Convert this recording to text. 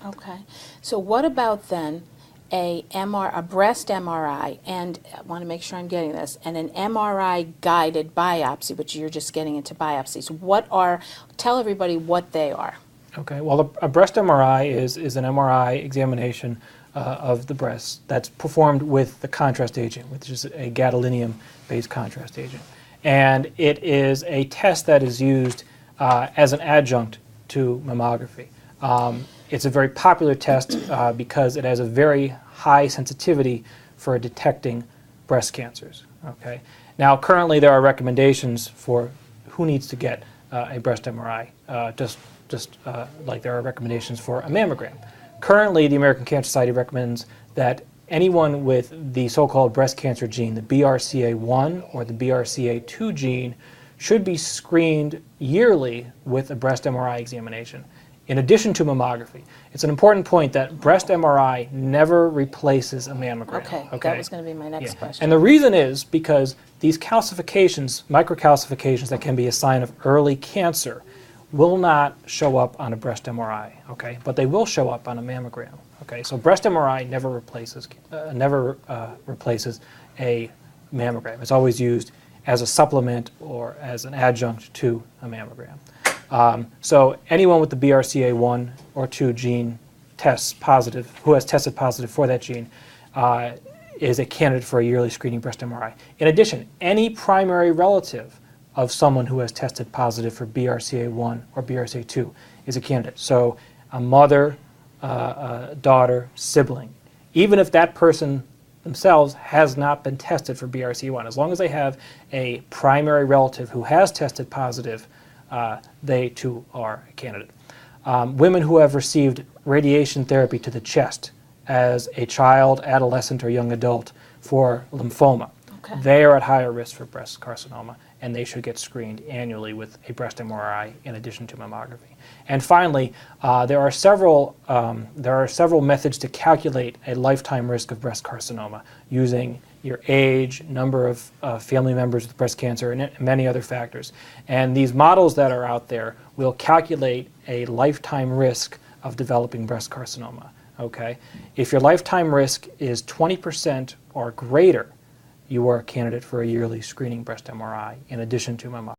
Okay. So what about then a breast MRI, and I want to make sure I'm getting this, and an MRI guided biopsy, which you're just getting into biopsies. Tell everybody what they are. Okay, well, a breast MRI is an MRI examination of the breast that's performed with the contrast agent, which is a gadolinium-based contrast agent. And it is a test that is used as an adjunct to mammography. It's a very popular test because it has a very high sensitivity for detecting breast cancers. Okay. Now, currently there are recommendations for who needs to get a breast MRI, just like there are recommendations for a mammogram. Currently, the American Cancer Society recommends that anyone with the so-called breast cancer gene, the BRCA1 or the BRCA2 gene, should be screened yearly with a breast MRI examination, in addition to mammography. It's an important point that breast MRI never replaces a mammogram. Okay, that was going to be my next question. And the reason is because these calcifications, microcalcifications that can be a sign of early cancer, will not show up on a breast MRI, okay? But they will show up on a mammogram, okay? So breast MRI never replaces a mammogram. It's always used as a supplement or as an adjunct to a mammogram. So anyone with the BRCA1 or 2 gene tests positive, who has tested positive for that gene, is a candidate for a yearly screening breast MRI. In addition, any primary relative of someone who has tested positive for BRCA1 or BRCA2 is a candidate. So a mother, a daughter, sibling, even if that person themselves has not been tested for BRCA1, as long as they have a primary relative who has tested positive, they too are a candidate. Women who have received radiation therapy to the chest as a child, adolescent, or young adult for lymphoma, they are at higher risk for breast carcinoma, and they should get screened annually with a breast MRI in addition to mammography. And finally, there are several methods to calculate a lifetime risk of breast carcinoma using your age, number of family members with breast cancer, and many other factors. And these models that are out there will calculate a lifetime risk of developing breast carcinoma. Okay? If your lifetime risk is 20% or greater, you are a candidate for a yearly screening breast MRI in addition to mammography.